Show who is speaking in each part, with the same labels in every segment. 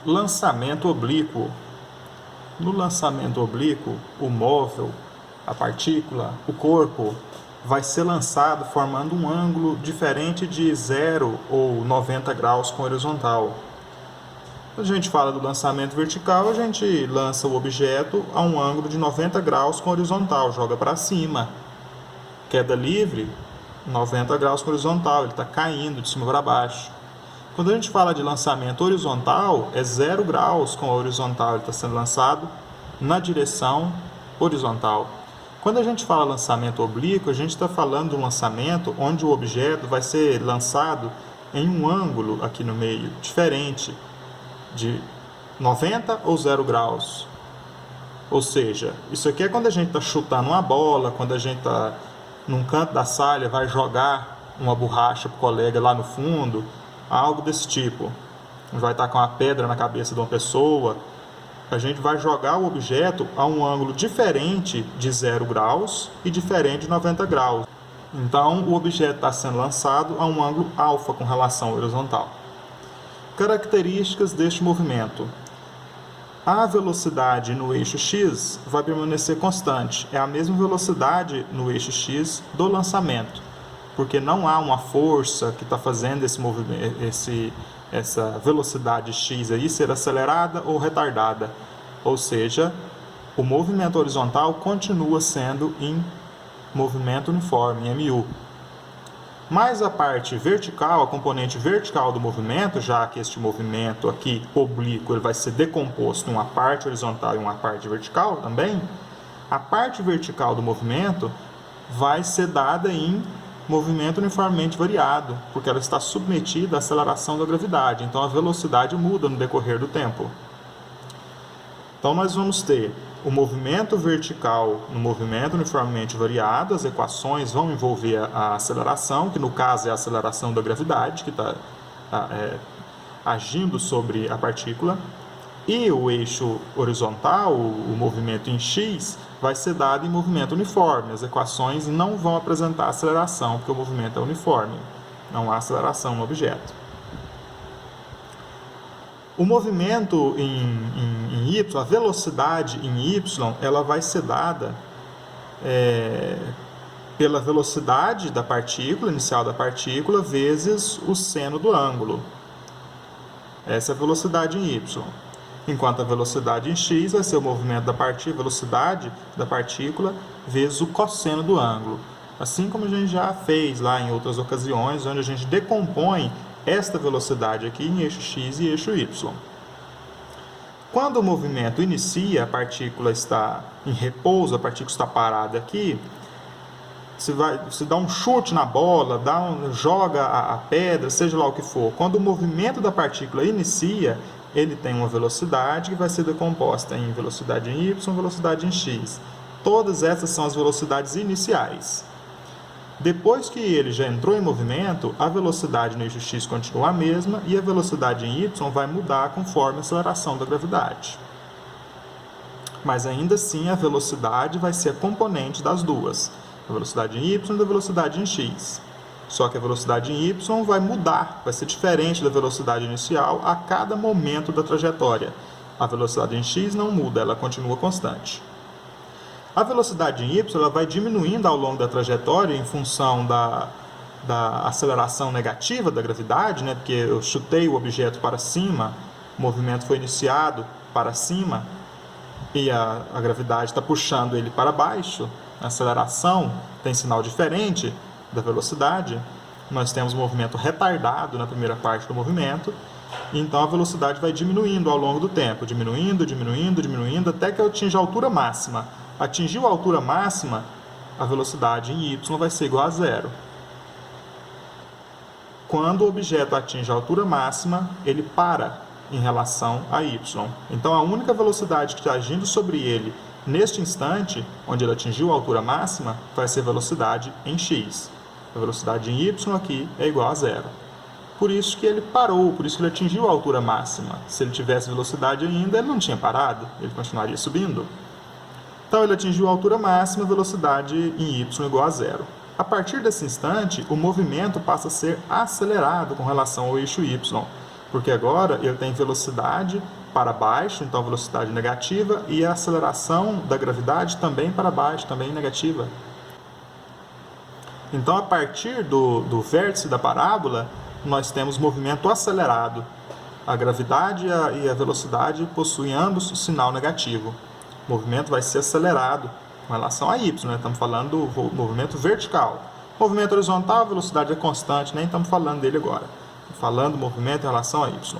Speaker 1: Lançamento oblíquo. No lançamento oblíquo, o móvel, a partícula, o corpo, vai ser lançado formando um ângulo diferente de 0 ou 90 graus com horizontal. Quando a gente fala do lançamento vertical, a gente lança o objeto a um ângulo de 90 graus com horizontal, joga para cima. Queda livre, 90 graus com horizontal, ele está caindo de cima para baixo. Quando a gente fala de lançamento horizontal, é 0 graus com a horizontal, ele está sendo lançado na direção horizontal. Quando a gente fala lançamento oblíquo, a gente está falando de um lançamento onde o objeto vai ser lançado em um ângulo aqui no meio, diferente de 90 ou 0 graus. Ou seja, isso aqui é quando a gente está chutando uma bola, quando a gente está num canto da sala, vai jogar uma borracha para o colega lá no fundo, algo desse tipo. Vai estar com uma pedra na cabeça de uma pessoa. A gente vai jogar o objeto a um ângulo diferente de 0 graus e diferente de 90 graus. Então, o objeto está sendo lançado a um ângulo alfa com relação à horizontal. Características deste movimento. A velocidade no eixo x vai permanecer constante. É a mesma velocidade no eixo x do lançamento, porque não há uma força que está fazendo esse movimento, essa velocidade x aí ser acelerada ou retardada. Ou seja, o movimento horizontal continua sendo em movimento uniforme, em mu. Mas a parte vertical, a componente vertical do movimento, já que este movimento aqui oblíquo ele vai ser decomposto em uma parte horizontal e uma parte vertical também, a parte vertical do movimento vai ser dada em movimento uniformemente variado, porque ela está submetida à aceleração da gravidade, então a velocidade muda no decorrer do tempo. Então nós vamos ter o movimento vertical no movimento uniformemente variado, as equações vão envolver a aceleração, que no caso é a aceleração da gravidade, que está agindo sobre a partícula, e o eixo horizontal, o movimento em x, vai ser dado em movimento uniforme. As equações não vão apresentar aceleração, porque o movimento é uniforme, não há aceleração no objeto. O movimento em y, a velocidade em y, ela vai ser dada pela velocidade da partícula, inicial da partícula, vezes o seno do ângulo. Essa é a velocidade em y. Enquanto a velocidade em x vai ser o movimento da partícula, velocidade da partícula, vezes o cosseno do ângulo. Assim como a gente já fez lá em outras ocasiões, onde a gente decompõe esta velocidade aqui em eixo x e eixo y. Quando o movimento inicia, a partícula está em repouso, a partícula está parada aqui, você dá um chute na bola, joga a pedra, seja lá o que for. Quando o movimento da partícula inicia, ele tem uma velocidade que vai ser decomposta em velocidade em y, velocidade em x. Todas essas são as velocidades iniciais. Depois que ele já entrou em movimento, a velocidade no eixo x continua a mesma e a velocidade em y vai mudar conforme a aceleração da gravidade. Mas ainda assim a velocidade vai ser a componente das duas, a velocidade em y e a velocidade em x. Só que a velocidade em y vai mudar, vai ser diferente da velocidade inicial a cada momento da trajetória. A velocidade em x não muda, ela continua constante. A velocidade em y ela vai diminuindo ao longo da trajetória em função da aceleração negativa da gravidade, né? Porque eu chutei o objeto para cima, o movimento foi iniciado para cima e a gravidade está puxando ele para baixo. A aceleração tem sinal diferente da velocidade. Nós temos movimento retardado na primeira parte do movimento, então a velocidade vai diminuindo ao longo do tempo, diminuindo, até que atinja a altura máxima. Atingiu a altura máxima, a velocidade em y vai ser igual a zero. Quando o objeto atinge a altura máxima, ele para em relação a y. Então a única velocidade que está agindo sobre ele neste instante, onde ele atingiu a altura máxima, vai ser a velocidade em x. A velocidade em y aqui é igual a zero. Por isso que ele parou, por isso que ele atingiu a altura máxima. Se ele tivesse velocidade ainda, ele não tinha parado, ele continuaria subindo. Então ele atingiu a altura máxima, velocidade em y igual a zero. A partir desse instante, o movimento passa a ser acelerado com relação ao eixo y. porque agora ele tem velocidade para baixo, então velocidade negativa, e a aceleração da gravidade também para baixo, também negativa. Então, a partir do vértice da parábola, nós temos movimento acelerado. A gravidade e a velocidade possuem ambos o sinal negativo. O movimento vai ser acelerado com relação a y, né? Estamos falando do movimento vertical. Movimento horizontal, a velocidade é constante, nem estamos falando dele agora. Estamos falando do movimento em relação a y.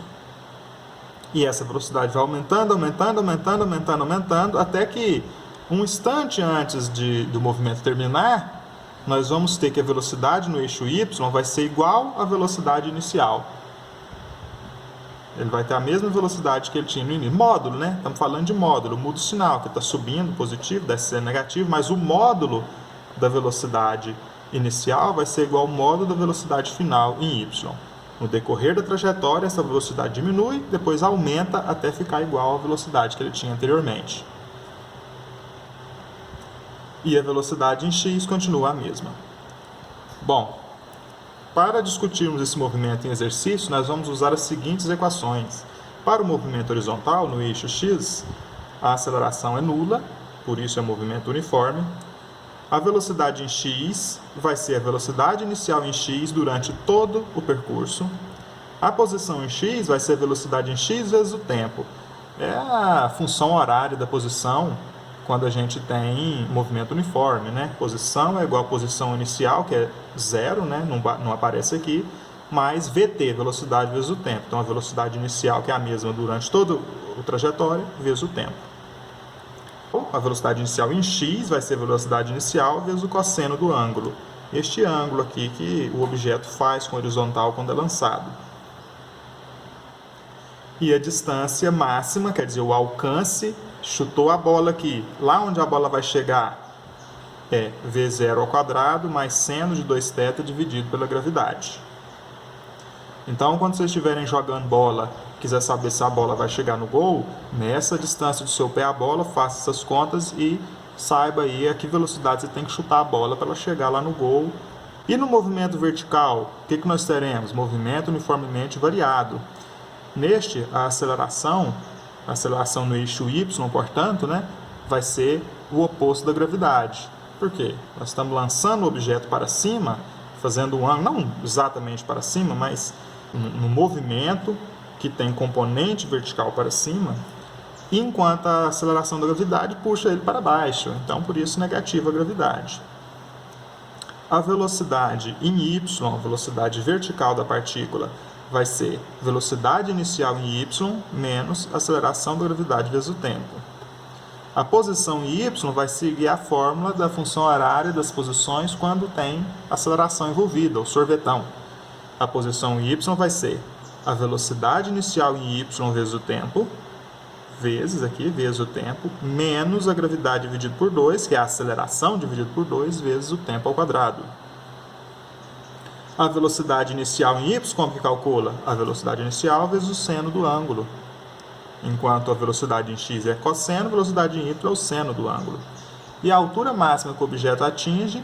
Speaker 1: E essa velocidade vai aumentando, aumentando, aumentando, aumentando, aumentando, até que um instante antes do movimento terminar, nós vamos ter que a velocidade no eixo y vai ser igual à velocidade inicial. Ele vai ter a mesma velocidade que ele tinha no início. Módulo, né? Estamos falando de módulo. Muda o sinal, que está subindo, positivo, desce ser negativo, mas o módulo da velocidade inicial vai ser igual ao módulo da velocidade final em y. No decorrer da trajetória, essa velocidade diminui, depois aumenta até ficar igual à velocidade que ele tinha anteriormente. E a velocidade em x continua a mesma. Bom, para discutirmos esse movimento em exercício, nós vamos usar as seguintes equações. Para o movimento horizontal, no eixo x, a aceleração é nula, por isso é movimento uniforme. A velocidade em x vai ser a velocidade inicial em x durante todo o percurso. A posição em x vai ser a velocidade em x vezes o tempo. É a função horária da posição quando a gente tem movimento uniforme, né? Posição é igual a posição inicial, que é zero, né? Não aparece aqui, mais VT, velocidade vezes o tempo. Então, a velocidade inicial, que é a mesma durante toda a trajetória, vezes o tempo. A velocidade inicial em x vai ser a velocidade inicial vezes o cosseno do ângulo. Este ângulo aqui que o objeto faz com a horizontal quando é lançado. E a distância máxima, quer dizer, o alcance, chutou a bola aqui. Lá onde a bola vai chegar é v0² mais seno de 2θ dividido pela gravidade. Então, quando vocês estiverem jogando bola, quiser saber se a bola vai chegar no gol, nessa distância do seu pé à bola, faça essas contas e saiba aí a que velocidade você tem que chutar a bola para ela chegar lá no gol. E no movimento vertical, o que nós teremos? Movimento uniformemente variado. Neste, a aceleração no eixo y, portanto, né, vai ser o oposto da gravidade. Por quê? Nós estamos lançando o objeto para cima, fazendo um ângulo, não exatamente para cima, mas no movimento que tem componente vertical para cima, enquanto a aceleração da gravidade puxa ele para baixo. Então, por isso, negativa a gravidade. A velocidade em y, a velocidade vertical da partícula, vai ser velocidade inicial em y menos aceleração da gravidade vezes o tempo. A posição em y vai seguir a fórmula da função horária das posições quando tem aceleração envolvida, o sorvetão. A posição em y vai ser a velocidade inicial em y vezes o tempo, vezes o tempo, menos a gravidade dividido por 2, que é a aceleração dividido por 2, vezes o tempo ao quadrado. A velocidade inicial em y, como que calcula? A velocidade inicial vezes o seno do ângulo. Enquanto a velocidade em x é cosseno, a velocidade em y é o seno do ângulo. E a altura máxima que o objeto atinge,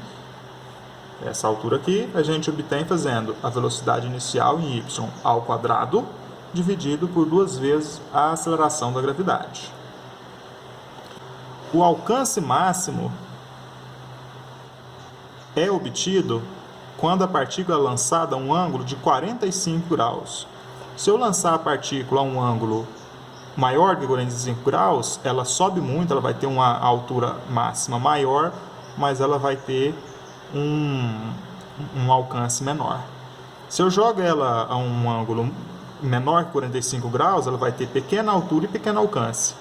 Speaker 1: essa altura aqui, a gente obtém fazendo a velocidade inicial em y ao quadrado, dividido por 2 vezes a aceleração da gravidade. O alcance máximo é obtido quando a partícula é lançada a um ângulo de 45 graus. Se eu lançar a partícula a um ângulo maior que 45 graus, ela sobe muito, ela vai ter uma altura máxima maior, mas ela vai ter um alcance menor. Se eu jogo ela a um ângulo menor que 45 graus, ela vai ter pequena altura e pequeno alcance.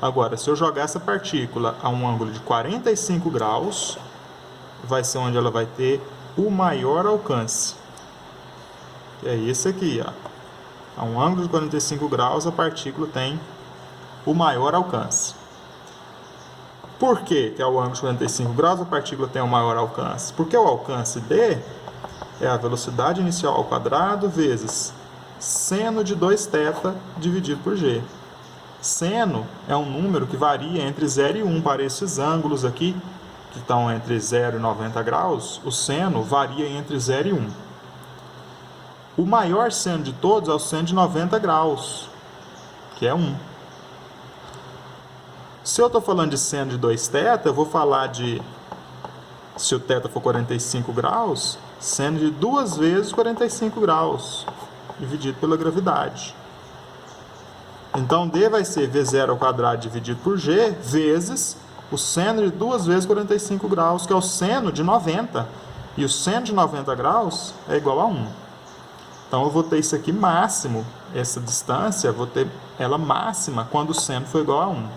Speaker 1: Agora, se eu jogar essa partícula a um ângulo de 45 graus, vai ser onde ela vai ter o maior alcance. Que é esse aqui, ó. A um ângulo de 45 graus, a partícula tem o maior alcance. Por que ao ângulo de 45 graus a partícula tem o maior alcance? Porque o alcance D é a velocidade inicial ao quadrado vezes seno de 2θ dividido por g. Seno é um número que varia entre 0 e 1. Para esses ângulos aqui, que estão entre 0 e 90 graus, o seno varia entre 0 e 1. O maior seno de todos é o seno de 90 graus, que é 1. Se eu estou falando de seno de 2θ, eu vou falar de, se o θ for 45 graus, seno de 2 vezes 45 graus, dividido pela gravidade. Então, D vai ser V0² dividido por G, vezes o seno de 2 vezes 45 graus, que é o seno de 90. E o seno de 90 graus é igual a 1. Então, eu vou ter isso aqui máximo, essa distância, vou ter ela máxima quando o seno for igual a 1.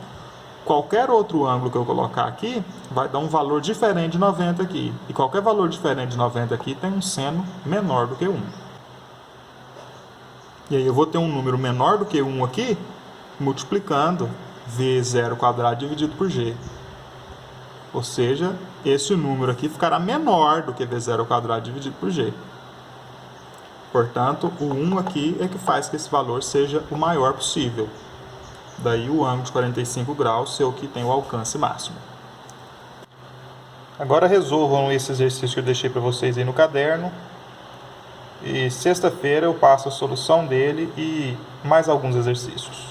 Speaker 1: Qualquer outro ângulo que eu colocar aqui vai dar um valor diferente de 90 aqui. E qualquer valor diferente de 90 aqui tem um seno menor do que 1. E aí eu vou ter um número menor do que 1 aqui, multiplicando V0² dividido por G. Ou seja, esse número aqui ficará menor do que V0² dividido por G. Portanto, o 1 aqui é que faz que esse valor seja o maior possível. Daí o ângulo de 45 graus ser o que tem o alcance máximo. Agora resolvam esse exercício que eu deixei para vocês aí no caderno. E sexta-feira eu passo a solução dele e mais alguns exercícios.